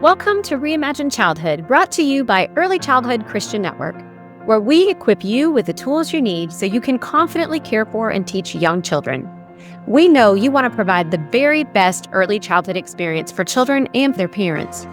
Welcome to Reimagine Childhood, brought to you by Early Childhood Christian Network, where we equip you with the tools you need so you can confidently care for and teach young children. We know you want to provide the very best early childhood experience for children and their parents.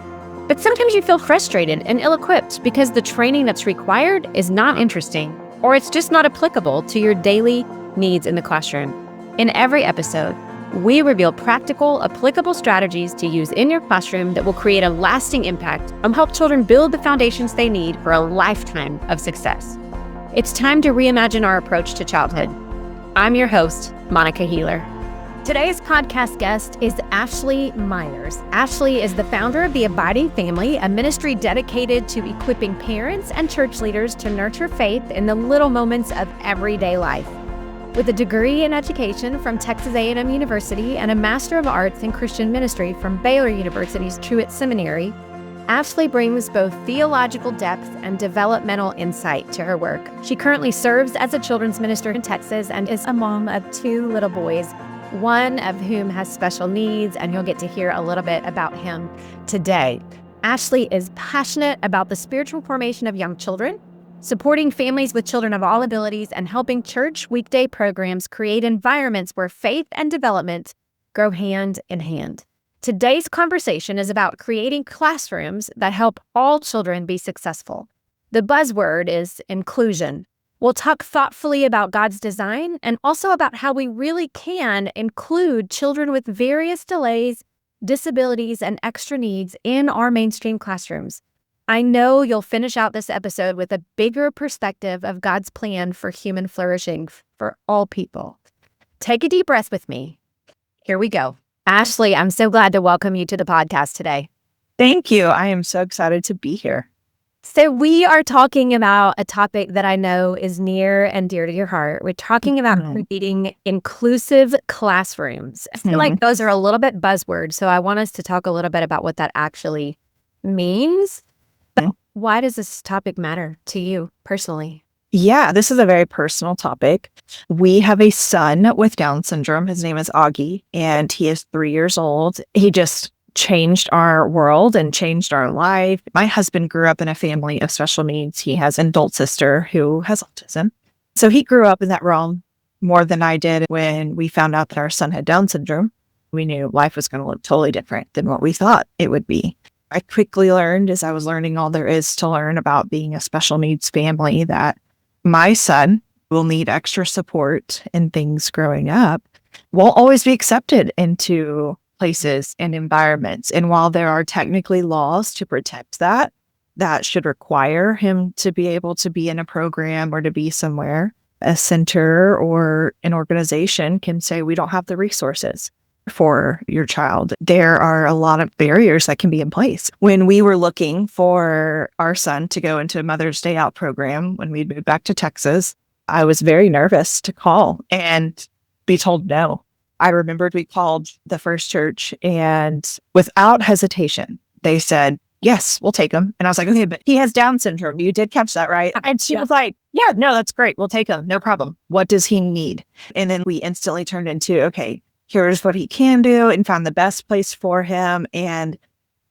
But sometimes you feel frustrated and ill-equipped because the training that's required is not interesting, or it's just not applicable to your daily needs in the classroom. In every episode, we reveal practical, applicable strategies to use in your classroom that will create a lasting impact and help children build the foundations they need for a lifetime of success. It's time to reimagine our approach to childhood. I'm your host, Monica Healer. Today's podcast guest is Ashley Myers. Ashley is the founder of the Abiding Family, a ministry dedicated to equipping parents and church leaders to nurture faith in the little moments of everyday life. With a degree in education from Texas A&M University and a Master of Arts in Christian Ministry from Baylor University's Truett Seminary, Ashley brings both theological depth and developmental insight to her work. She currently serves as a children's minister in Texas and is a mom of 2 little boys, one of whom has special needs, and you'll get to hear a little bit about him today. Ashley is passionate about the spiritual formation of young children, supporting families with children of all abilities, and helping church weekday programs create environments where faith and development go hand in hand. Today's conversation is about creating classrooms that help all children be successful. The buzzword is inclusion. We'll talk thoughtfully about God's design and also about how we really can include children with various delays, disabilities, and extra needs in our mainstream classrooms. I know you'll finish out this episode with a bigger perspective of God's plan for human flourishing for all people. Take a deep breath with me. Here we go. Ashley, I'm so glad to welcome you to the podcast today. Thank you. I am so excited to be here. So we are talking about a topic that I know is near and dear to your heart. We're talking about creating inclusive classrooms. I feel like those are a little bit buzzwords, so I want us to talk a little bit about what that actually means. But why does this topic matter to you personally? Yeah, this is a very personal topic. We have a son with Down syndrome. His name is Augie, and he is 3 years old. He just changed our world and changed our life. My husband grew up in a family of special needs. He has an adult sister who has autism. So he grew up in that realm more than I did. When we found out that our son had Down syndrome, we knew life was going to look totally different than what we thought it would be. I quickly learned, as I was learning all there is to learn about being a special needs family, that my son will need extra support and things growing up, won't always be accepted into places and environments. And while there are technically laws to protect that, that should require him to be able to be in a program or to be somewhere, a center or an organization can say, we don't have the resources for your child. There are a lot of barriers that can be in place. When we were looking for our son to go into a Mother's Day Out program, when we moved back to Texas, I was very nervous to call and be told no. I remembered we called the first church, and without hesitation, they said, yes, we'll take him. And I was like, okay, but he has Down syndrome. You did catch that, right? And she was like, yeah, no, that's great. We'll take him. No problem. What does he need? And then we instantly turned into, okay, here's what he can do, and found the best place for him. And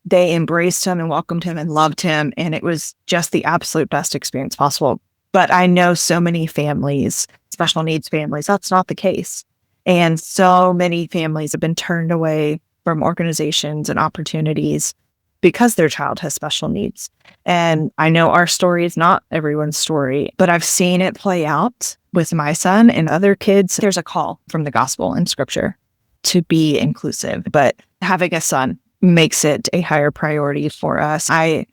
they embraced him and welcomed him and loved him. And it was just the absolute best experience possible. But I know so many families, special needs families, that's not the case. And so many families have been turned away from organizations and opportunities because their child has special needs. And I know our story is not everyone's story, but I've seen it play out with my son and other kids. There's a call from the gospel in scripture to be inclusive, but having a son makes it a higher priority for us. I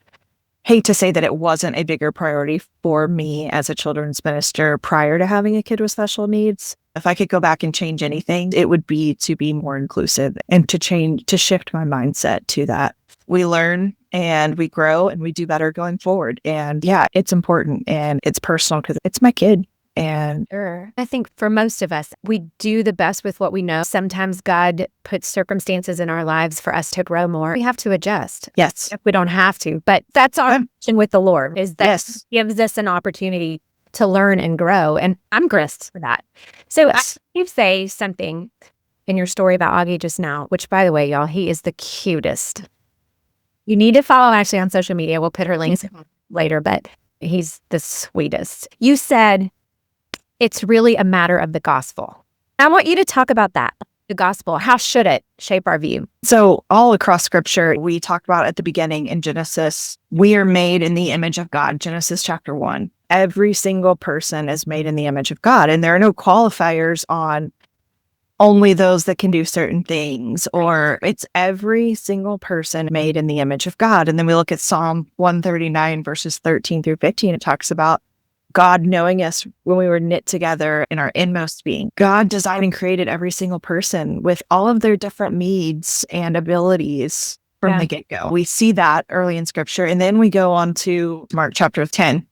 hate to say that it wasn't a bigger priority for me as a children's minister prior to having a kid with special needs. If I could go back and change anything, it would be to be more inclusive and to shift my mindset to that. We learn and we grow and we do better going forward. And yeah, it's important and it's personal because it's my kid. And sure. I think for most of us, we do the best with what we know. Sometimes God puts circumstances in our lives for us to grow more. We have to adjust. yes, If we don't have to, but that's our mission with the Lord, is that yes, He gives us an opportunity to learn and grow. And I'm grateful for that. So yes. you say something in your story about Augie just now, which by the way, y'all, he is the cutest You need to follow Ashley on social media. We'll put her links later, but he's the sweetest. You said it's really a matter of the gospel. I want you to talk about that. The gospel. How should it shape our view? So all across scripture, we talked about at the beginning in Genesis, we are made in the image of God, Genesis chapter 1. Every single person is made in the image of God, and there are no qualifiers on only those that can do certain things, or it's every single person made in the image of God. And then we look at Psalm 139, verses 13 through 15. It talks about God knowing us when we were knit together in our inmost being. God designed and created every single person with all of their different needs and abilities from the get-go. We see that early in scripture. And then we go on to Mark chapter 10,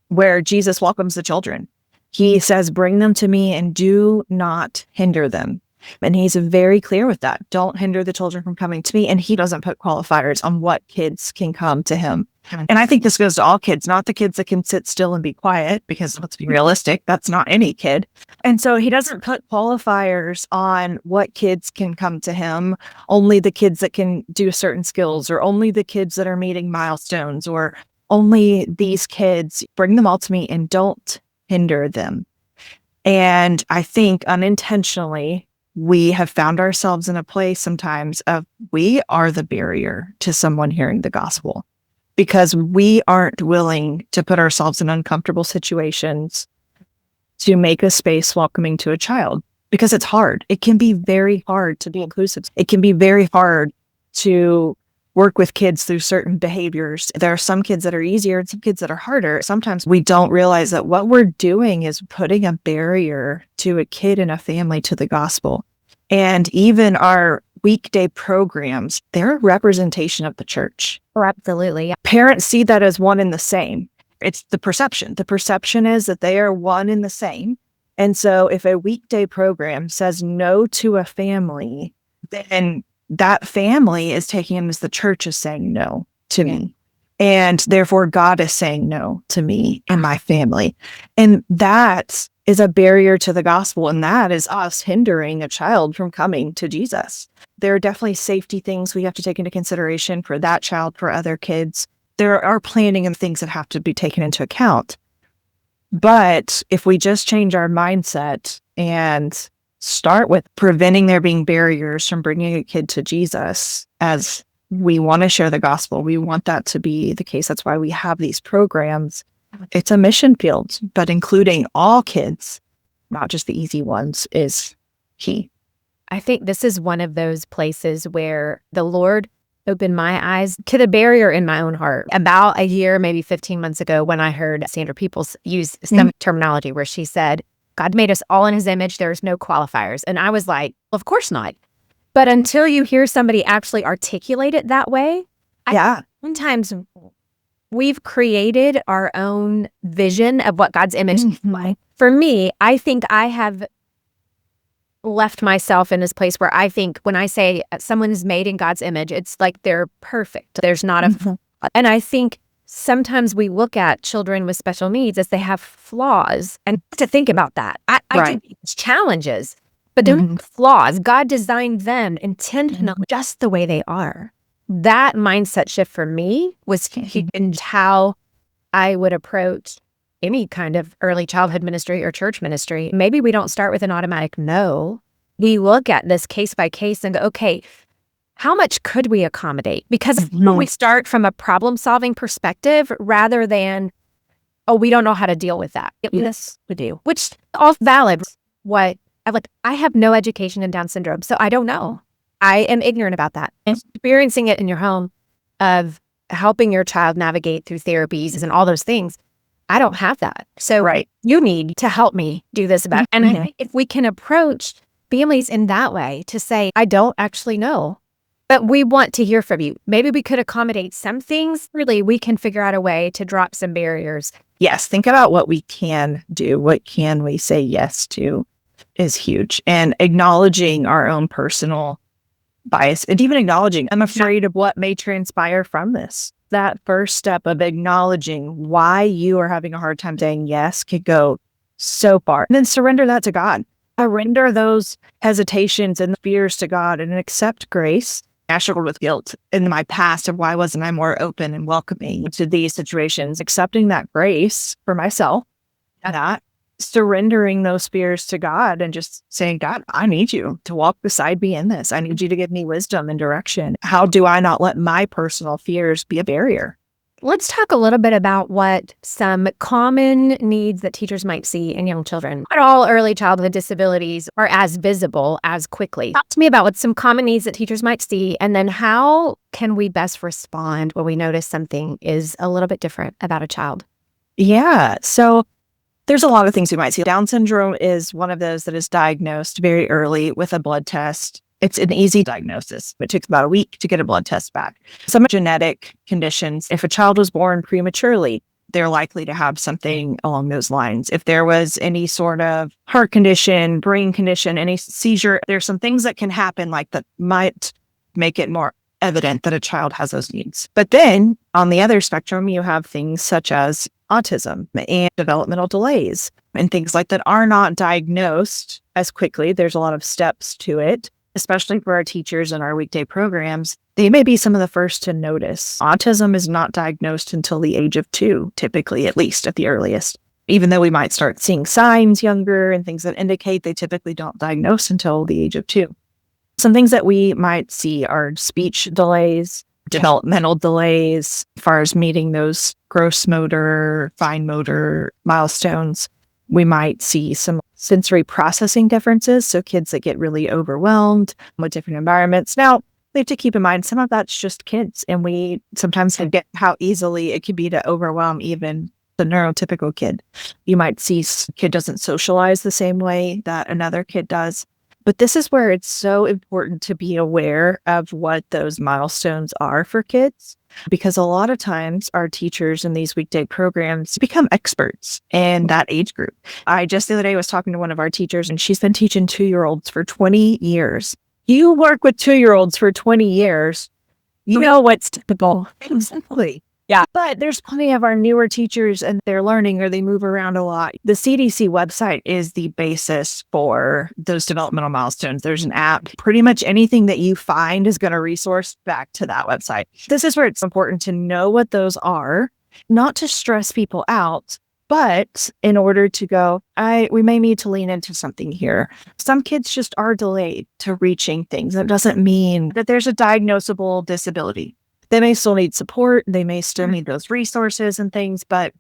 where Jesus welcomes the children. He says, bring them to me and do not hinder them. And he's very clear with that. Don't hinder the children from coming to me. And he doesn't put qualifiers on what kids can come to him. And I think this goes to all kids, not the kids that can sit still and be quiet, because let's be realistic, that's not any kid. And so he doesn't put qualifiers on what kids can come to him, only the kids that can do certain skills, or only the kids that are meeting milestones, or only these kids. Bring them all to me and don't hinder them. And I think unintentionally, we have found ourselves in a place sometimes of we are the barrier to someone hearing the gospel, because we aren't willing to put ourselves in uncomfortable situations to make a space welcoming to a child, because it's hard. It can be very hard to be inclusive. It can be very hard to work with kids through certain behaviors. There are some kids that are easier and some kids that are harder. Sometimes we don't realize that what we're doing is putting a barrier to a kid and a family to the gospel. And even our weekday programs, they're a representation of the church. Oh, absolutely. Parents see that as one and the same. It's the perception. The perception is that they are one and the same. And so if a weekday program says no to a family, then that family is taking him as the church is saying no to me. And therefore God is saying no to me and my family. And that is a barrier to the gospel. And that is us hindering a child from coming to Jesus. There are definitely safety things we have to take into consideration for that child, for other kids. There are planning and things that have to be taken into account. But if we just change our mindset and start with preventing there being barriers from bringing a kid to Jesus, as we want to share the gospel, we want that to be the case. That's why we have these programs. It's a mission field, but including all kids, not just the easy ones, is key. I think this is one of those places where the Lord opened my eyes to the barrier in my own heart. About a year, maybe 15 months ago, when I heard Sandra Peoples use some terminology where she said, God made us all in his image. There's no qualifiers. And I was like, well, of course not. But until you hear somebody actually articulate it that way, sometimes we've created our own vision of what God's image is like. For me, I think I have left myself in this place where I think when I say someone is made in God's image, it's like they're perfect. There's not a and I think sometimes we look at children with special needs as they have flaws, and to think about that. I think it's challenges, but they're not flaws. God designed them intentionally just the way they are. That mindset shift for me was in how I would approach any kind of early childhood ministry or church ministry. Maybe we don't start with an automatic no. We look at this case by case and go, okay, how much could we accommodate? Because we start from a problem-solving perspective rather than, oh, we don't know how to deal with that. Yes, we do. Which all valid. I have no education in Down syndrome, so I don't know. I am ignorant about that. And experiencing it in your home of helping your child navigate through therapies and all those things, I don't have that. So you need to help me do this about it. And I think if we can approach families in that way to say, I don't actually know, but we want to hear from you. Maybe we could accommodate some things. Really, we can figure out a way to drop some barriers. Yes, think about what we can do. What can we say yes to is huge. And acknowledging our own personal bias, and even acknowledging, I'm afraid of what may transpire from this. That first step of acknowledging why you are having a hard time saying yes could go so far. And then surrender that to God. Surrender those hesitations and fears to God and accept grace I struggled with guilt in my past of why wasn't I more open and welcoming to these situations, accepting that grace for myself, and that surrendering those fears to God and just saying, God, I need you to walk beside me in this. I need you to give me wisdom and direction. How do I not let my personal fears be a barrier? Let's talk a little bit about what some common needs that teachers might see in young children. Not all early childhood disabilities are as visible as quickly. Talk to me about what some common needs that teachers might see, and then how can we best respond when we notice something is a little bit different about a child? Yeah. So there's a lot of things we might see. Down syndrome is one of those that is diagnosed very early with a blood test. It's an easy diagnosis. It takes about a week to get a blood test back. Some genetic conditions, if a child was born prematurely, they're likely to have something along those lines. If there was any sort of heart condition, brain condition, any seizure, there's some things that can happen like that might make it more evident that a child has those needs. But then on the other spectrum, you have things such as autism and developmental delays and things like that are not diagnosed as quickly. There's a lot of steps to it, especially for our teachers in our weekday programs. They may be some of the first to notice. Autism is not diagnosed until the age of 2, typically, at least at the earliest. Even though we might start seeing signs younger and things that indicate, they typically don't diagnose until the age of 2. Some things that we might see are speech delays, developmental delays, as far as meeting those gross motor, fine motor milestones. We might see some sensory processing differences. So kids that get really overwhelmed with different environments. Now, we have to keep in mind some of that's just kids. And we sometimes forget how easily it can be to overwhelm even the neurotypical kid. You might see a kid doesn't socialize the same way that another kid does. But this is where it's so important to be aware of what those milestones are for kids, because a lot of times our teachers in these weekday programs become experts in that age group. I just the other day was talking to one of our teachers, and she's been teaching 2-year-olds for 20 years. You work with 2-year-olds for 20 years, you know what's typical. Exactly. Yeah. But there's plenty of our newer teachers and they're learning or they move around a lot. The CDC website is the basis for those developmental milestones. There's an app. Pretty much anything that you find is going to resource back to that website. This is where it's important to know what those are, not to stress people out, but in order to go, we may need to lean into something here. Some kids just are delayed to reaching things. That doesn't mean that there's a diagnosable disability. They may still need support. They may still need those resources and things, but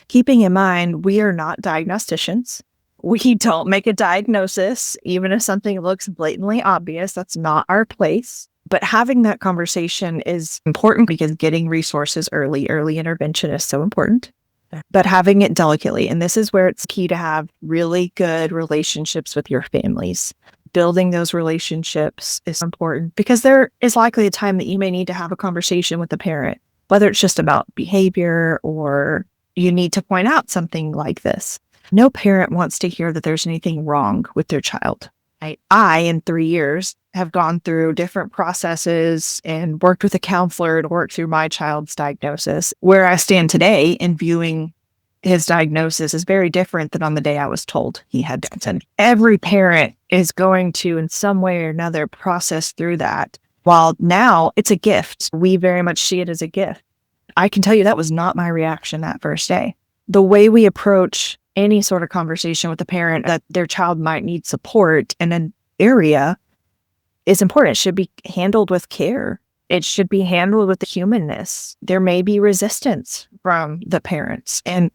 keeping in mind, we are not diagnosticians. We don't make a diagnosis, even if something looks blatantly obvious. That's not our place. But having that conversation is important because getting resources early intervention is so important. But having it delicately. And this is where it's key to have really good relationships with your families. Building those relationships is important because there is likely a time that you may need to have a conversation with a parent, whether it's just about behavior or you need to point out something like this. No parent wants to hear that there's anything wrong with their child. I, in 3 years, have gone through different processes and worked with a counselor to work through my child's diagnosis. Where I stand today in viewing his diagnosis is very different than on the day I was told he had Down syndrome. Every parent is going to, in some way or another, process through that. While now it's a gift. We very much see it as a gift. I can tell you that was not my reaction that first day. The way we approach any sort of conversation with a parent that their child might need support in an area is important. It should be handled with care. It should be handled with the humanness. There may be resistance from the parents. And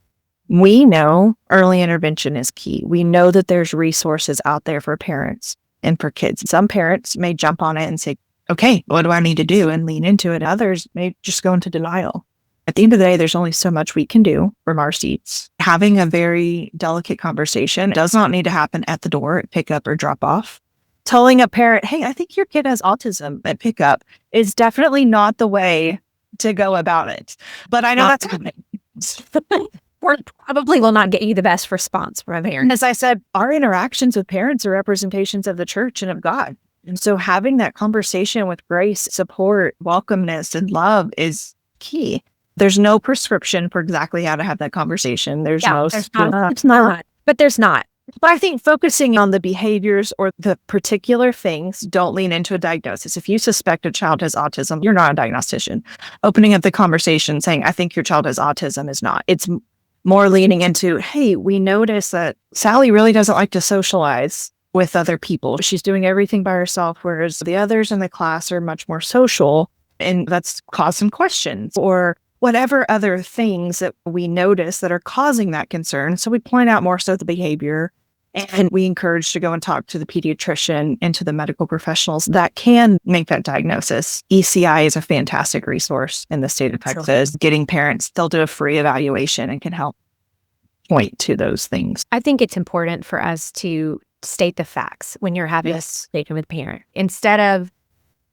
we know early intervention is key. We know that there's resources out there for parents and for kids. Some parents may jump on it and say, okay, what do I need to do? And lean into it. Others may just go into denial. At the end of the day, there's only so much we can do from our seats. Having a very delicate conversation does not need to happen at the door at pickup or drop off. Telling a parent, hey, I think your kid has autism at pickup is definitely not the way to go about it. But I know that's happening. Or probably will not get you the best response from a parent. As I said, our interactions with parents are representations of the church and of God. And so having that conversation with grace, support, welcomeness, and love is key. There's no prescription for exactly how to have that conversation. There's not. It's not. But there's not. But I think focusing on the behaviors or the particular things, don't lean into a diagnosis. If you suspect a child has autism, you're not a diagnostician. Opening up the conversation saying, I think your child has autism is not. It's more leaning into, hey, we notice that Sally really doesn't like to socialize with other people. She's doing everything by herself, whereas the others in the class are much more social. And that's caused some questions or whatever other things that we notice that are causing that concern. So we point out more so the behavior, and we encourage to go and talk to the pediatrician and to the medical professionals that can make that diagnosis. ECI is a fantastic resource in the state of Texas. Sure. Getting parents, they'll do a free evaluation and can help point to those things. I think it's important for us to state the facts when you're having a conversation with a parent. Instead of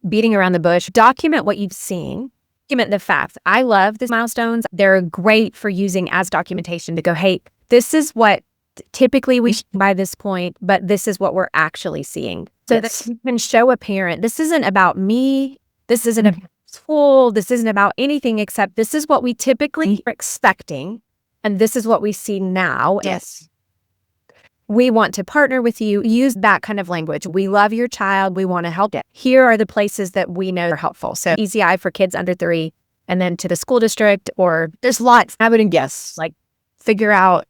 beating around the bush, document what you've seen. Document the facts. I love these milestones. They're great for using as documentation to go, hey, this is what typically we should by this point, but this is what we're actually seeing. So that you can show a parent, this isn't about me, this isn't about school, this isn't about anything except this is what we typically are expecting, and this is what we see now. Yes. We want to partner with you. Use that kind of language. We love your child. We want to help it. Here are the places that we know are helpful. So ECI for kids under 3, and then to the school district, or there's lots. I wouldn't guess, like figure out,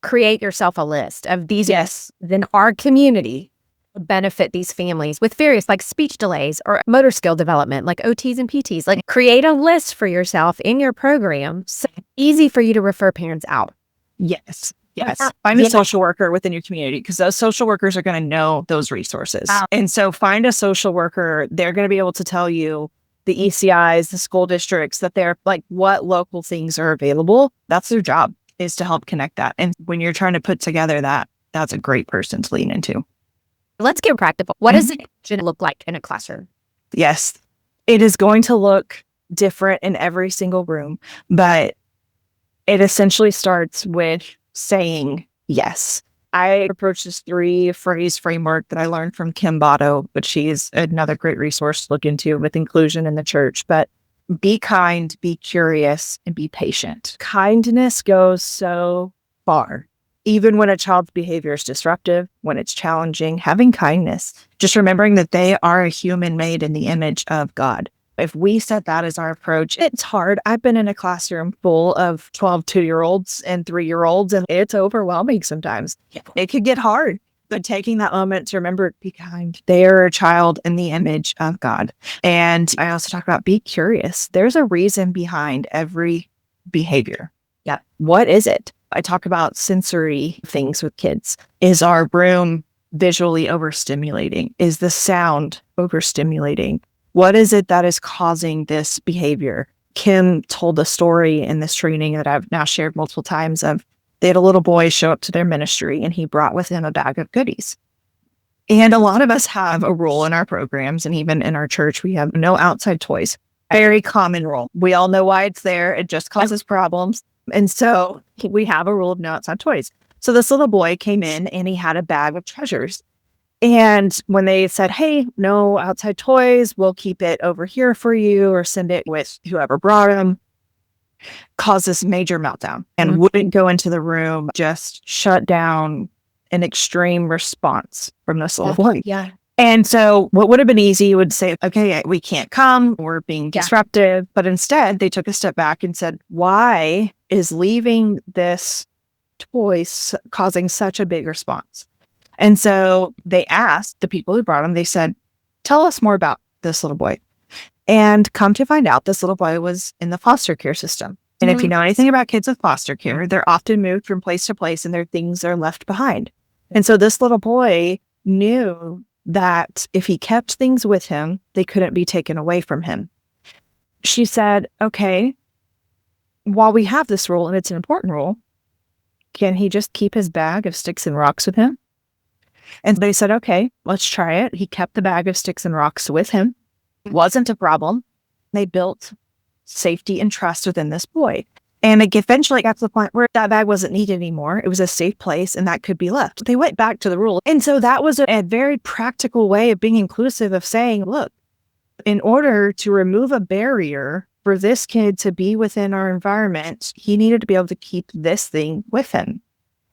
create yourself a list of these. Yes. Then our community would benefit these families with various like speech delays or motor skill development, like OTs and PTs. Like create a list for yourself in your program. So easy for you to refer parents out. Yes. Yes. Find a social worker within your community, because those social workers are going to know those resources. And so find a social worker. They're going to be able to tell you the ECIs, the school districts, that they're like what local things are available. That's their job, is to help connect that. And when you're trying to put together that, that's a great person to lean into. Let's get practical. What does it look like in a classroom? Yes, it is going to look different in every single room, but it essentially starts with saying yes. I approach this 3-phrase framework that I learned from Kim Botto, but she's another great resource to look into with inclusion in the church. But be kind, be curious, and be patient. Kindness goes so far. Even when a child's behavior is disruptive, when it's challenging, having kindness, just remembering that they are a human made in the image of God. If we set that as our approach, it's hard. I've been in a classroom full of 12 2-year-olds and 3-year-olds, and it's overwhelming sometimes. It could get hard. But taking that moment to remember, be kind. They are a child in the image of God. And I also talk about be curious. There's a reason behind every behavior. Yeah. What is it? I talk about sensory things with kids. Is our room visually overstimulating? Is the sound overstimulating? What is it that is causing this behavior? Kim told a story in this training that I've now shared multiple times of they had a little boy show up to their ministry, and he brought with him a bag of goodies. And a lot of us have a rule in our programs, and even in our church, we have no outside toys. Very common rule. We all know why it's there. It just causes problems. And so we have a rule of no outside toys. So this little boy came in and he had a bag of treasures. And when they said, hey, no outside toys, we'll keep it over here for you or send it with whoever brought him, caused this major meltdown and wouldn't go into the room, just shut down an extreme response from this little boy. Yeah. And so what would have been easy would say, okay, we can't come, we're being disruptive. But instead, they took a step back and said, why is leaving this toy causing such a big response? And so they asked the people who brought him, they said, tell us more about this little boy. And come to find out, this little boy was in the foster care system. And if you know anything about kids with foster care, they're often moved from place to place and their things are left behind. And so this little boy knew that if he kept things with him, they couldn't be taken away from him. She said, okay, while we have this rule, and it's an important rule, can he just keep his bag of sticks and rocks with him? And they said, okay, let's try it. He kept the bag of sticks and rocks with him. It wasn't a problem. They built safety and trust within this boy. And it eventually got to the point where that bag wasn't needed anymore. It was a safe place and that could be left. They went back to the rule. And so that was a very practical way of being inclusive, of saying, look, in order to remove a barrier for this kid to be within our environment, he needed to be able to keep this thing with him.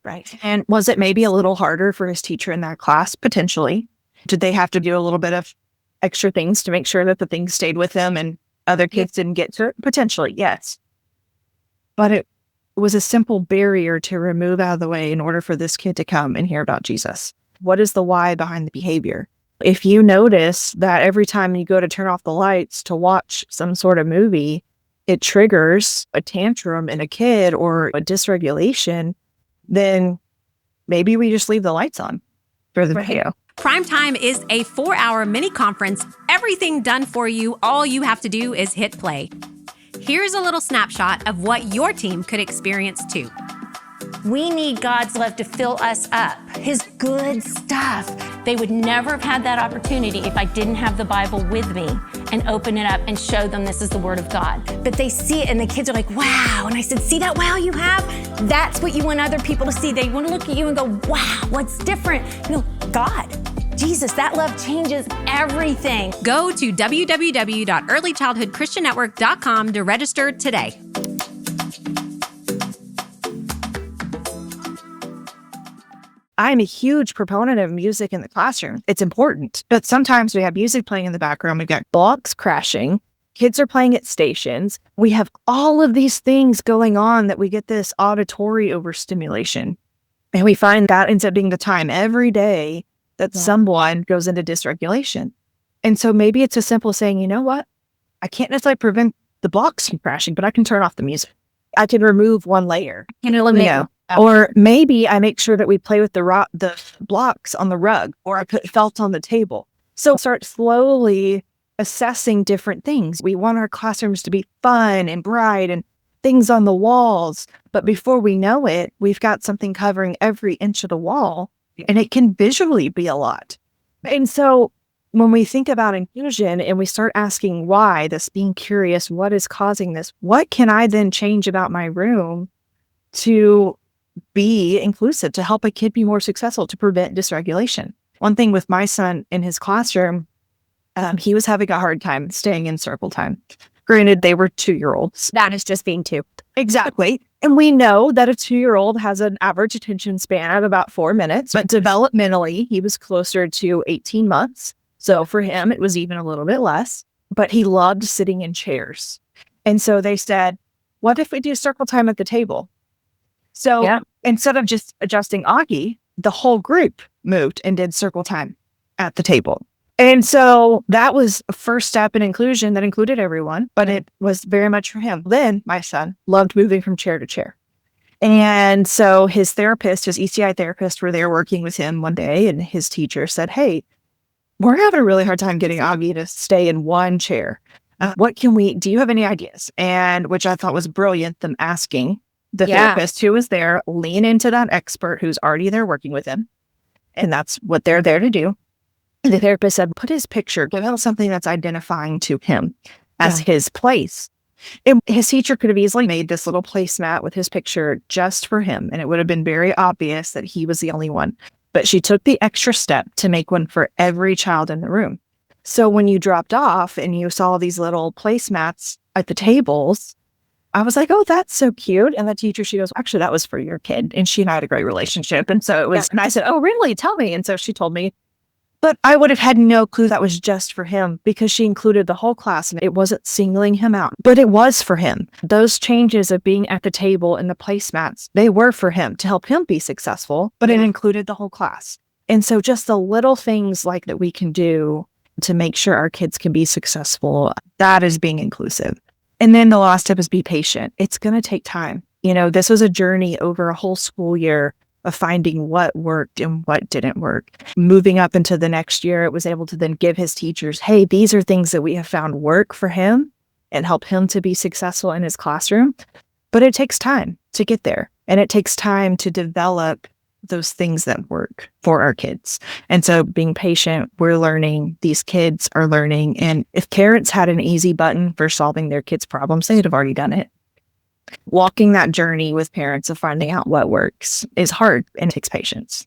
Right. And was it maybe a little harder for his teacher in that class? Potentially. Did they have to do a little bit of extra things to make sure that the things stayed with them and other kids didn't get to it? Potentially, yes. But it was a simple barrier to remove out of the way in order for this kid to come and hear about Jesus. What is the why behind the behavior? If you notice that every time you go to turn off the lights to watch some sort of movie, it triggers a tantrum in a kid or a dysregulation, then maybe we just leave the lights on for the video. Primetime is a 4-hour mini conference. Everything done for you. All you have to do is hit play. Here's a little snapshot of what your team could experience too. We need God's love to fill us up, His good stuff. They would never have had that opportunity if I didn't have the Bible with me and open it up and show them this is the Word of God. But they see it and the kids are like, wow. And I said, see that wow you have? That's what you want other people to see. They want to look at you and go, wow, what's different? No, God, Jesus, that love changes everything. Go to www.earlychildhoodchristiannetwork.com to register today. I'm a huge proponent of music in the classroom. It's important. But sometimes we have music playing in the background. We've got blocks crashing. Kids are playing at stations. We have all of these things going on that we get this auditory overstimulation. And we find that ends up being the time every day that someone goes into dysregulation. And so maybe it's as simple as saying, you know what? I can't necessarily prevent the blocks from crashing, but I can turn off the music. I can remove one layer. Can eliminate. Or maybe I make sure that we play with the blocks on the rug, or I put felt on the table. So start slowly assessing different things. We want our classrooms to be fun and bright and things on the walls. But before we know it, we've got something covering every inch of the wall, and it can visually be a lot. And so when we think about inclusion and we start asking why, this being curious, what is causing this? What can I then change about my room to be inclusive, to help a kid be more successful, to prevent dysregulation? One thing with my son in his classroom, he was having a hard time staying in circle time. Granted, they were 2-year-olds. That is just being 2. Exactly. And we know that a 2-year-old has an average attention span of about 4 minutes, but developmentally, he was closer to 18 months. So for him, it was even a little bit less, but he loved sitting in chairs. And so they said, what if we do circle time at the table? So instead of just adjusting Augie, the whole group moved and did circle time at the table. And so that was a first step in inclusion that included everyone, but it was very much for him. Then my son loved moving from chair to chair. And so his therapist, his ECI therapist, were there working with him one day, and his teacher said, hey, we're having a really hard time getting Augie to stay in one chair. Do you have any ideas? And which I thought was brilliant, them asking the therapist who was there, lean into that expert who's already there working with him. And that's what they're there to do. And the therapist said, put his picture, give him something that's identifying to him as his place. And his teacher could have easily made this little placemat with his picture just for him. And it would have been very obvious that he was the only one. But she took the extra step to make one for every child in the room. So when you dropped off and you saw these little placemats at the tables, I was like, oh, that's so cute. And the teacher, she goes, actually, that was for your kid. And she and I had a great relationship. And so it was, and I said, oh, really? Tell me. And so she told me, but I would have had no clue that was just for him because she included the whole class and it wasn't singling him out, but it was for him. Those changes of being at the table and the placemats, they were for him to help him be successful, but it included the whole class. And so just the little things like that we can do to make sure our kids can be successful, that is being inclusive. And then the last step is be patient. It's going to take time. You know, this was a journey over a whole school year of finding what worked and what didn't work. Moving up into the next year, it was able to then give his teachers, hey, these are things that we have found work for him and help him to be successful in his classroom. But it takes time to get there. And it takes time to develop those things that work for our kids. And so being patient, we're learning, these kids are learning. And if parents had an easy button for solving their kids' problems, they'd have already done it. Walking that journey with parents of finding out what works is hard and it takes patience.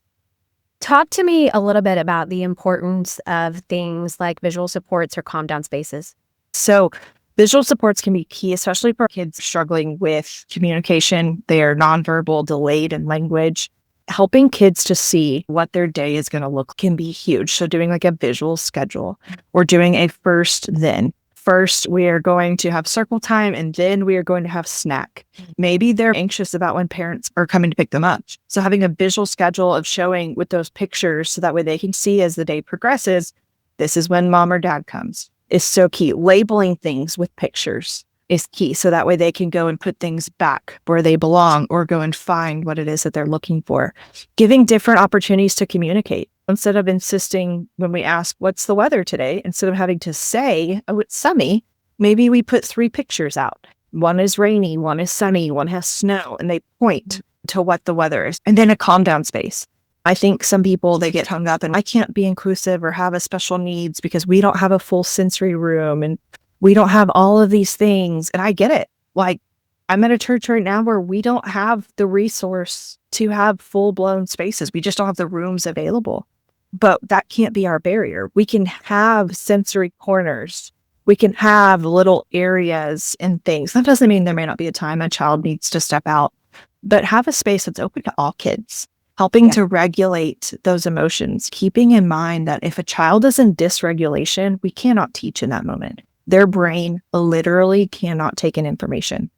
Talk to me a little bit about the importance of things like visual supports or calm down spaces. So visual supports can be key, especially for kids struggling with communication. They are nonverbal, delayed in language. Helping kids to see what their day is going to look can be huge. So doing like a visual schedule or doing a first then. First, we are going to have circle time and then we are going to have snack. Maybe they're anxious about when parents are coming to pick them up. So having a visual schedule of showing with those pictures so that way they can see as the day progresses, this is when mom or dad comes is so key. Labeling things with pictures is key. So that way they can go and put things back where they belong or go and find what it is that they're looking for. Giving different opportunities to communicate. Instead of insisting when we ask, what's the weather today? Instead of having to say, oh, it's sunny, maybe we put 3 pictures out. One is rainy, one is sunny, one has snow, and they point to what the weather is. And then a calm down space. I think some people, they get hung up and I can't be inclusive or have a special needs because we don't have a full sensory room and we don't have all of these things. And I get it. Like, I'm at a church right now where we don't have the resource to have full blown spaces. We just don't have the rooms available. But that can't be our barrier. We can have sensory corners. We can have little areas and things. That doesn't mean there may not be a time a child needs to step out, but have a space that's open to all kids, helping to regulate those emotions, keeping in mind that if a child is in dysregulation, we cannot teach in that moment. Their brain literally cannot take in information.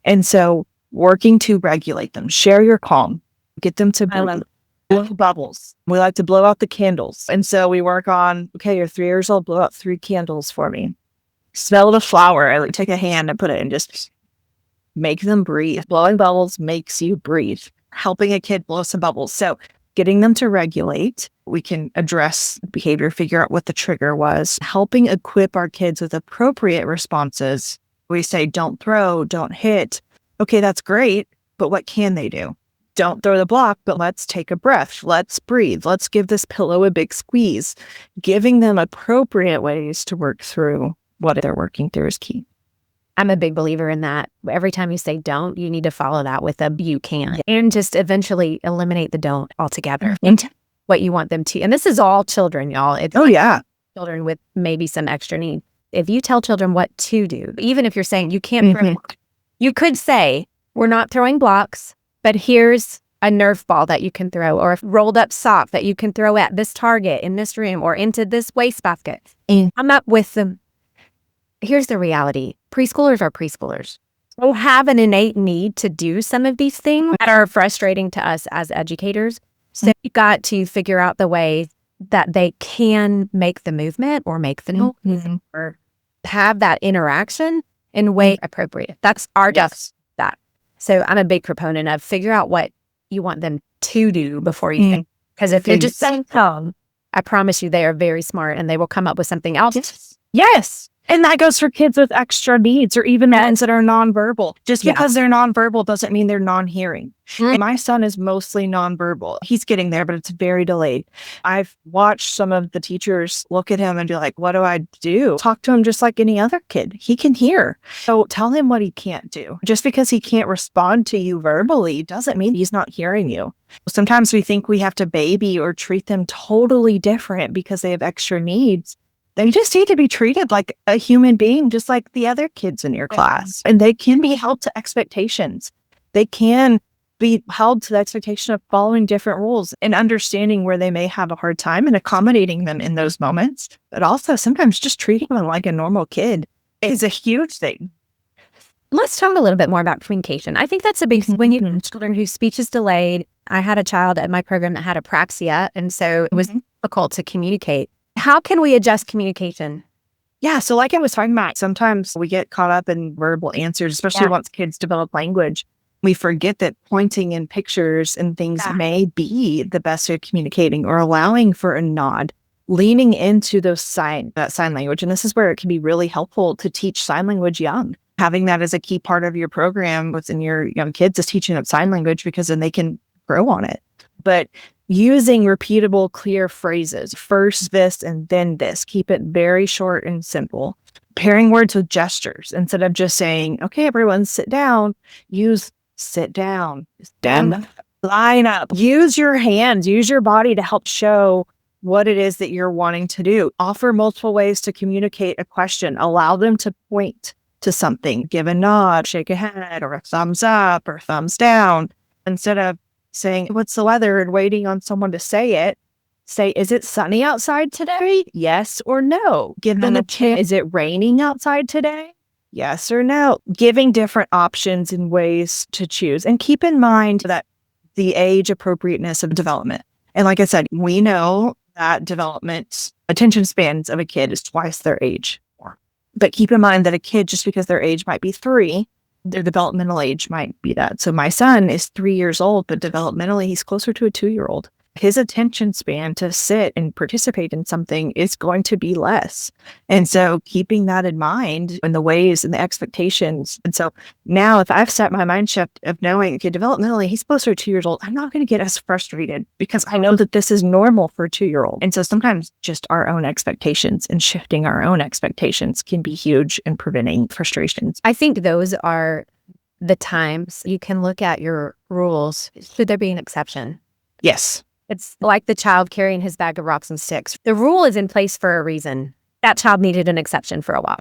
And so working to regulate them, share your calm, get them to blow bubbles. We like to blow out the candles. And so we work on, okay, you're 3 years old, blow out 3 candles for me. Smell the flower. I like take a hand and put it and just make them breathe. Blowing bubbles makes you breathe. Helping a kid blow some bubbles. So getting them to regulate, we can address behavior, figure out what the trigger was, helping equip our kids with appropriate responses. We say, don't throw, don't hit. Okay, that's great, but what can they do? Don't throw the block, but let's take a breath. Let's breathe. Let's give this pillow a big squeeze. Giving them appropriate ways to work through what they're working through is key. I'm a big believer in that. Every time you say don't, you need to follow that with a you can. And just eventually eliminate the don't altogether into what you want them to. And this is all children, y'all. It's children with maybe some extra need. If you tell children what to do, even if you're saying you can't throw, you could say, we're not throwing blocks, but here's a Nerf ball that you can throw or a rolled up sock that you can throw at this target in this room or into this wastebasket. I'm up with them. Here's the reality. Preschoolers are preschoolers. We'll have an innate need to do some of these things that are frustrating to us as educators. So you got to figure out the way that they can make the movement or make the noise or have that interaction in a way appropriate. That's our job. That. So I'm a big proponent of figure out what you want them to do before you think. Because if you're just saying come, I promise you they are very smart and they will come up with something else. Yes. And that goes for kids with extra needs or even ones that are nonverbal. Just because they're nonverbal doesn't mean they're non-hearing. And my son is mostly nonverbal. He's getting there, but it's very delayed. I've watched some of the teachers look at him and be like, what do I do? Talk to him just like any other kid. He can hear. So tell him what he can't do. Just because he can't respond to you verbally doesn't mean he's not hearing you. Sometimes we think we have to baby or treat them totally different because they have extra needs. They just need to be treated like a human being, just like the other kids in your class. And they can be held to expectations. They can be held to the expectation of following different rules and understanding where they may have a hard time and accommodating them in those moments. But also sometimes just treating them like a normal kid is a huge thing. Let's talk a little bit more about communication. I think that's a big thing when you have children whose speech is delayed. I had a child at my program that had apraxia, and so it was difficult to communicate. How can we adjust communication? Yeah, so like I was talking about, sometimes we get caught up in verbal answers, especially once kids develop language. We forget that pointing in pictures and things may be the best way of communicating or allowing for a nod, leaning into those sign language. And this is where it can be really helpful to teach sign language young. Having that as a key part of your program within your young kids is teaching them sign language because then they can grow on it. But using repeatable, clear phrases, first this and then this, keep it very short and simple. Pairing words with gestures instead of just saying, okay, everyone sit down, use sit down, stand up, line up, use your hands, use your body to help show what it is that you're wanting to do. Offer multiple ways to communicate a question. Allow them to point to something, give a nod, shake a head or a thumbs up or thumbs down instead of saying, what's the weather, and waiting on someone to say it. Say, is it sunny outside today? Yes or no. Give them a chance. Is it raining outside today? Yes or no. Giving different options and ways to choose. And keep in mind that the age appropriateness of development. And like I said, we know that development attention spans of a kid is twice their age. But keep in mind that a kid, just because their age might be 3, their developmental age might be that. So my son is 3 years old, but developmentally, he's closer to a 2-year-old. His attention span to sit and participate in something is going to be less. And so keeping that in mind and the ways and the expectations. And so now if I've set my mind shift of knowing, okay, developmentally, he's closer to 2 years old, I'm not going to get as frustrated because I know that this is normal for a 2-year-old. And so sometimes just our own expectations and shifting our own expectations can be huge in preventing frustrations. I think those are the times you can look at your rules. Should there be an exception? Yes. It's like the child carrying his bag of rocks and sticks. The rule is in place for a reason. That child needed an exception for a while.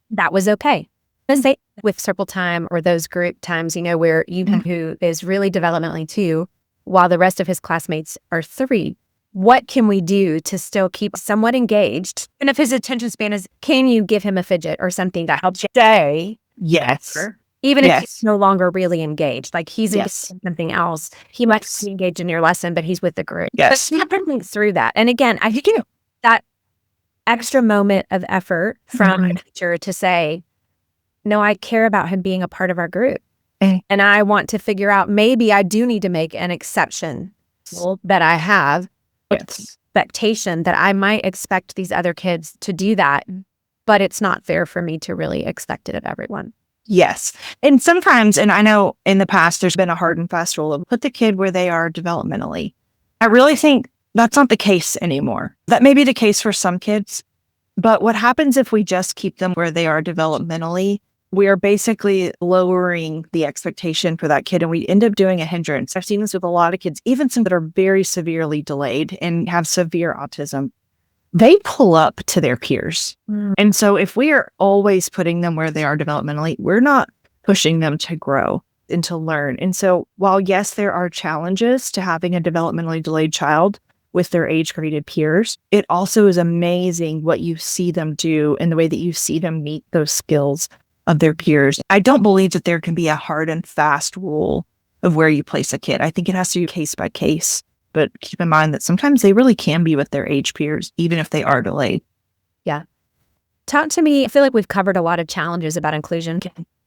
That was okay. Let's say with circle time or those group times, where who is really developmentally 2, while the rest of his classmates are 3. What can we do to still keep somewhat engaged? And if his attention span is, can you give him a fidget or something that helps you stay? Yes. Even if he's no longer really engaged, like he's Yes. in something else, he might be engaged in your lesson, but he's with the group. Yes. But you have to think through that. And again, I think that extra moment of effort from a teacher to say, no, I care about him being a part of our group. And I want to figure out, maybe I do need to make an exception that I have, expectation that I might expect these other kids to do that, but it's not fair for me to really expect it of everyone. Yes. And sometimes, and I know in the past, there's been a hard and fast rule of put the kid where they are developmentally. I really think that's not the case anymore. That may be the case for some kids, but what happens if we just keep them where they are developmentally? We are basically lowering the expectation for that kid, and we end up doing a hindrance. I've seen this with a lot of kids, even some that are very severely delayed and have severe autism. They pull up to their peers. And so if we are always putting them where they are developmentally, we're not pushing them to grow and to learn. And so while, yes, there are challenges to having a developmentally delayed child with their age-graded peers, it also is amazing what you see them do and the way that you see them meet those skills of their peers. I don't believe that there can be a hard and fast rule of where you place a kid. I think it has to be case by case. But keep in mind that sometimes they really can be with their age peers, even if they are delayed. Yeah. Talk to me. I feel like we've covered a lot of challenges about inclusion,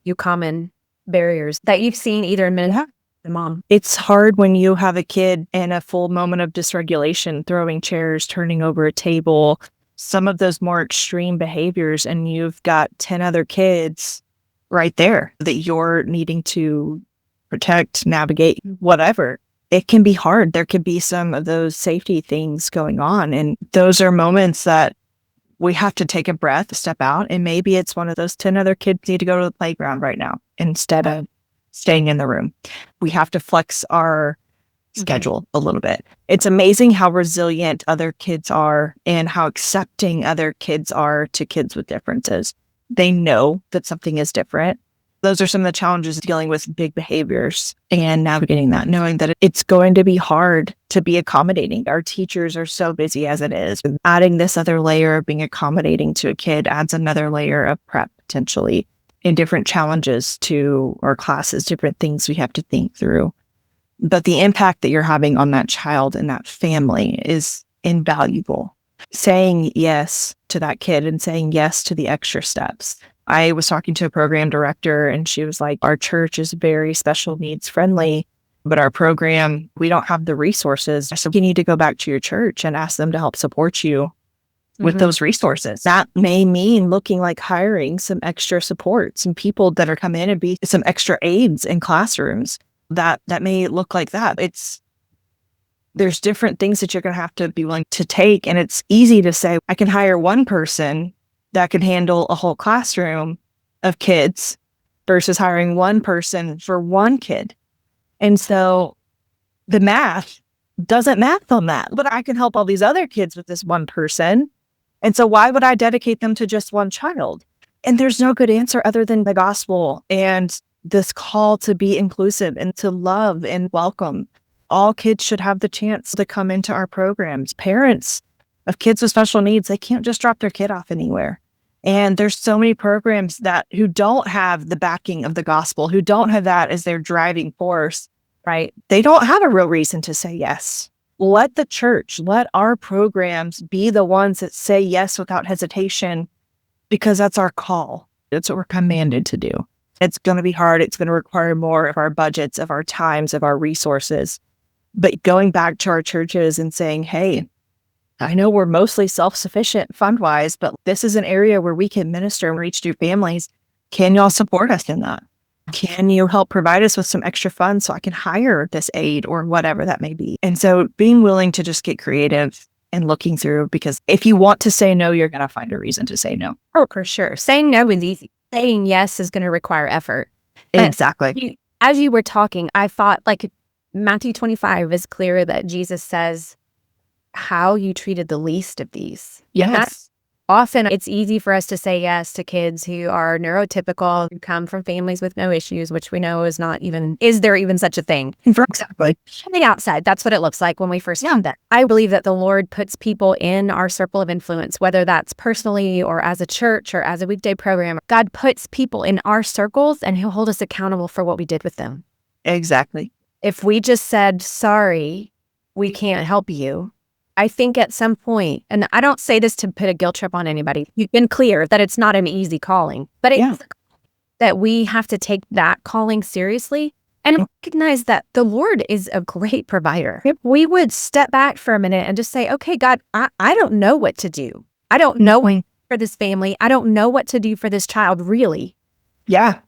you common barriers that you've seen either in the mom. It's hard when you have a kid in a full moment of dysregulation, throwing chairs, turning over a table, some of those more extreme behaviors, and you've got 10 other kids right there that you're needing to protect, navigate, whatever. It can be hard. There could be some of those safety things going on. And those are moments that we have to take a breath, step out. And maybe it's one of those 10 other kids need to go to the playground right now instead of staying in the room. We have to flex our schedule a little bit. It's amazing how resilient other kids are and how accepting other kids are to kids with differences. They know that something is different. Those are some of the challenges dealing with big behaviors and navigating that, knowing that it's going to be hard to be accommodating. Our teachers are so busy as it is. Adding this other layer of being accommodating to a kid adds another layer of prep potentially and different challenges to our classes, different things we have to think through. But the impact that you're having on that child and that family is invaluable. Saying yes to that kid and saying yes to the extra steps. I was talking to a program director and she was like, our church is very special needs friendly, but our program, we don't have the resources. So you need to go back to your church and ask them to help support you with those resources. That may mean looking like hiring some extra support, some people that are come in and be some extra aides in classrooms. That may look like that. There's different things that you're going to have to be willing to take. And it's easy to say, I can hire one person that can handle a whole classroom of kids versus hiring one person for one kid. And so the math doesn't math on that, but I can help all these other kids with this one person. And so why would I dedicate them to just one child? And there's no good answer other than the gospel and this call to be inclusive and to love and welcome all kids should have the chance to come into our programs. Parents of kids with special needs, they can't just drop their kid off anywhere. And there's so many programs who don't have the backing of the gospel, who don't have that as their driving force, right? They don't have a real reason to say yes. Let the church, let our programs be the ones that say yes without hesitation, because that's our call. That's what we're commanded to do. It's going to be hard. It's going to require more of our budgets, of our times, of our resources. But going back to our churches and saying, hey, I know we're mostly self-sufficient fund-wise, but this is an area where we can minister and reach new families. Can y'all support us in that? Can you help provide us with some extra funds so I can hire this aide or whatever that may be? And so being willing to just get creative and looking through, because if you want to say no, you're going to find a reason to say no. Oh, for sure. Saying no is easy. Saying yes is going to require effort. Exactly. As you were talking, I thought like Matthew 25 is clear that Jesus says how you treated the least of these. Yes. Often it's easy for us to say yes to kids who are neurotypical, who come from families with no issues, which we know is there even such a thing? Exactly. From the outside, that's what it looks like when we first found that. I believe that the Lord puts people in our circle of influence, whether that's personally or as a church or as a weekday program. God puts people in our circles and He'll hold us accountable for what we did with them. Exactly. If we just said, sorry, we can't help you, I think at some point, and I don't say this to put a guilt trip on anybody, you've been clear that it's not an easy calling, but it's that we have to take that calling seriously and recognize that the Lord is a great provider. If we would step back for a minute and just say, okay, God, I don't know what to do. I don't know for this family. I don't know what to do for this child, really. Yeah.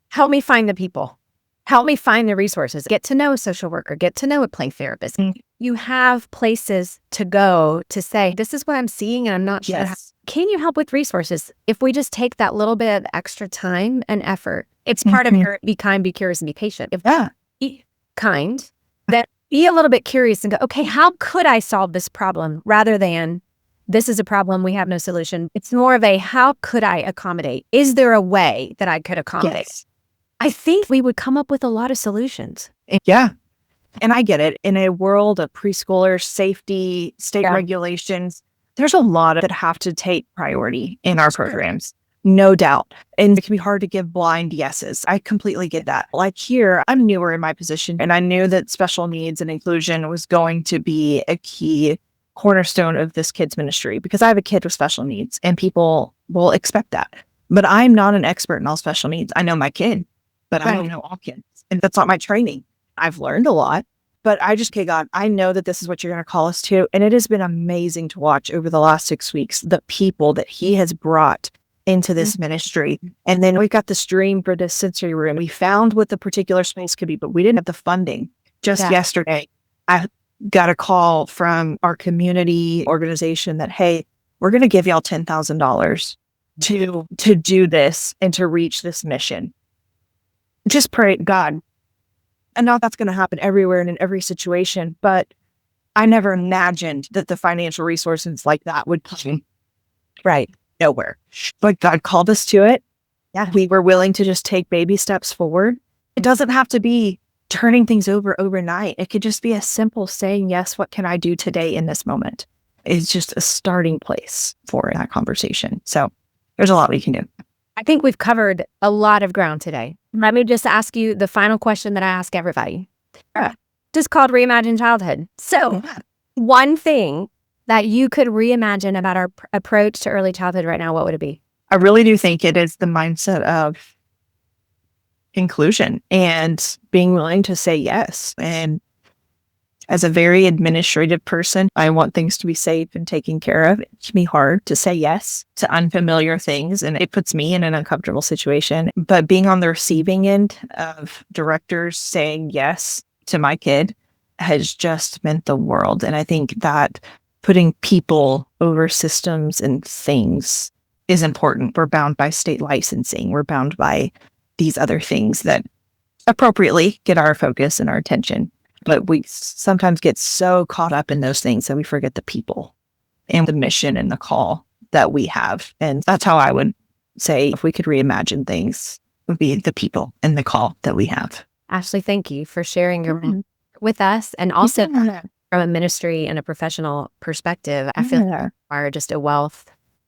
Help me find the people. Help me find the resources. Get to know a social worker. Get to know a play therapist. You have places to go to say, this is what I'm seeing and I'm not sure. Can you help with resources? If we just take that little bit of extra time and effort, it's part of your be kind, be curious, and be patient. If be kind, then be a little bit curious and go, okay, how could I solve this problem rather than this is a problem, we have no solution. It's more of a how could I accommodate? Is there a way that I could accommodate? Yes. I think we would come up with a lot of solutions. Yeah. And I get it. In a world of preschoolers, safety, state regulations, there's a lot that have to take priority in our programs. No doubt. And it can be hard to give blind yeses. I completely get that. Like here, I'm newer in my position, and I knew that special needs and inclusion was going to be a key cornerstone of this kids ministry because I have a kid with special needs and people will expect that. But I'm not an expert in all special needs. I know my kid, but I don't know all kids. And that's not my training. I've learned a lot, but okay, God, I know that this is what you're going to call us to. And it has been amazing to watch over the last 6 weeks, the people that He has brought into this ministry. And then we got this dream for this sensory room. We found what the particular space could be, but we didn't have the funding. Just yesterday, I got a call from our community organization that, hey, we're going to give y'all $10,000 to do this and to reach this mission. Just pray, God. And not that's going to happen everywhere and in every situation, but I never imagined that the financial resources like that would come nowhere. But God called us to it. Yeah, we were willing to just take baby steps forward. It doesn't have to be turning things over overnight. It could just be a simple saying, yes, what can I do today in this moment? It's just a starting place for that conversation. So there's a lot we can do. I think we've covered a lot of ground today. Let me just ask you the final question that I ask everybody. Just called Reimagine Childhood. So one thing that you could reimagine about our approach to early childhood right now, what would it be? I really do think it is the mindset of inclusion and being willing to say yes. And as a very administrative person, I want things to be safe and taken care of. It can be hard to say yes to unfamiliar things, and it puts me in an uncomfortable situation. But being on the receiving end of directors saying yes to my kid has just meant the world. And I think that putting people over systems and things is important. We're bound by state licensing. We're bound by these other things that appropriately get our focus and our attention. But we sometimes get so caught up in those things that we forget the people and the mission and the call that we have. And that's how I would say if we could reimagine things, it would be the people and the call that we have. Ashley, thank you for sharing your with us. And also Yeah. from a ministry and a professional perspective, I feel Yeah. you are just a wealth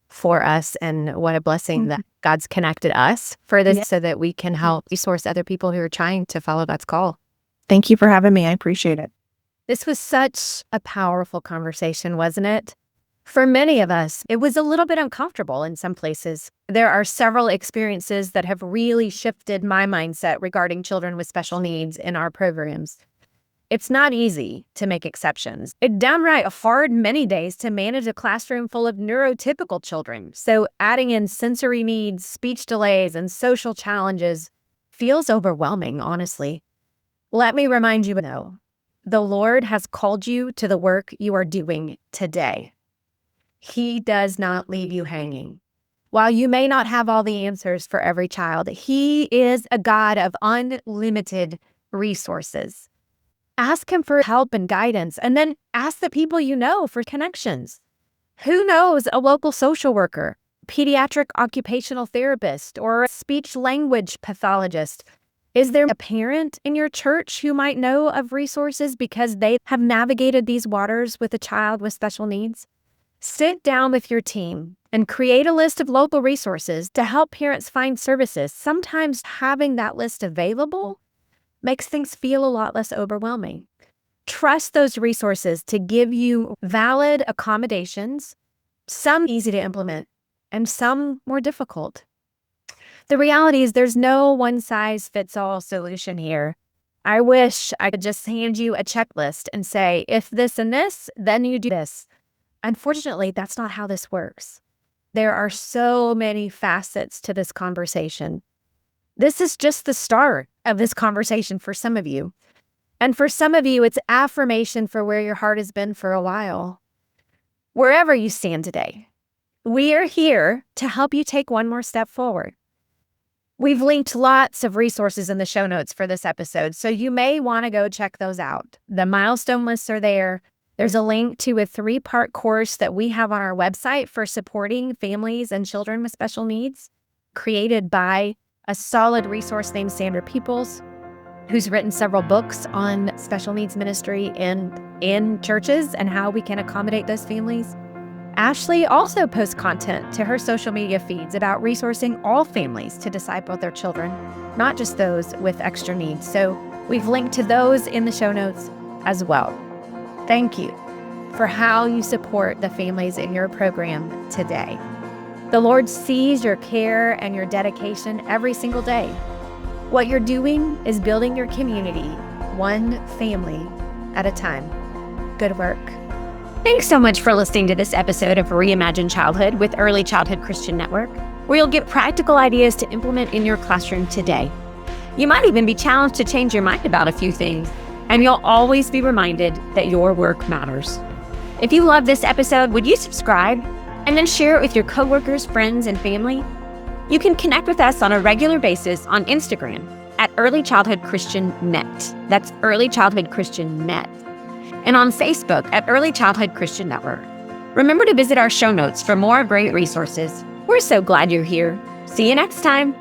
for us. And what a blessing that God's connected us for this so that we can help resource other people who are trying to follow God's call. Thank you for having me. I appreciate it. This was such a powerful conversation, wasn't it? For many of us, it was a little bit uncomfortable in some places. There are several experiences that have really shifted my mindset regarding children with special needs in our programs. It's not easy to make exceptions. It's downright hard many days to manage a classroom full of neurotypical children. So adding in sensory needs, speech delays, and social challenges feels overwhelming, honestly. Let me remind you, though, the Lord has called you to the work you are doing today. He does not leave you hanging. While you may not have all the answers for every child, He is a God of unlimited resources. Ask Him for help and guidance, and then ask the people you know for connections. Who knows a local social worker, pediatric occupational therapist, or a speech language pathologist? Is there a parent in your church who might know of resources because they have navigated these waters with a child with special needs? Sit down with your team and create a list of local resources to help parents find services. Sometimes having that list available makes things feel a lot less overwhelming. Trust those resources to give you valid accommodations, some easy to implement and some more difficult. The reality is there's no one-size-fits-all solution here. I wish I could just hand you a checklist and say, if this and this, then you do this. Unfortunately, that's not how this works. There are so many facets to this conversation. This is just the start of this conversation for some of you. And for some of you, it's affirmation for where your heart has been for a while. Wherever you stand today, we are here to help you take one more step forward. We've linked lots of resources in the show notes for this episode, so you may want to go check those out. The milestone lists are there. There's a link to a 3-part course that we have on our website for supporting families and children with special needs, created by a solid resource named Sandra Peoples, who's written several books on special needs ministry in churches and how we can accommodate those families. Ashley also posts content to her social media feeds about resourcing all families to disciple their children, not just those with extra needs. So we've linked to those in the show notes as well. Thank you for how you support the families in your program today. The Lord sees your care and your dedication every single day. What you're doing is building your community, one family at a time. Good work. Thanks so much for listening to this episode of Reimagine Childhood with Early Childhood Christian Network, where you'll get practical ideas to implement in your classroom today. You might even be challenged to change your mind about a few things, and you'll always be reminded that your work matters. If you love this episode, would you subscribe and then share it with your coworkers, friends, and family? You can connect with us on a regular basis on Instagram at Early Childhood Christian Net. That's Early Childhood Christian Net. And on Facebook at Early Childhood Christian Network. Remember to visit our show notes for more great resources. We're so glad you're here. See you next time.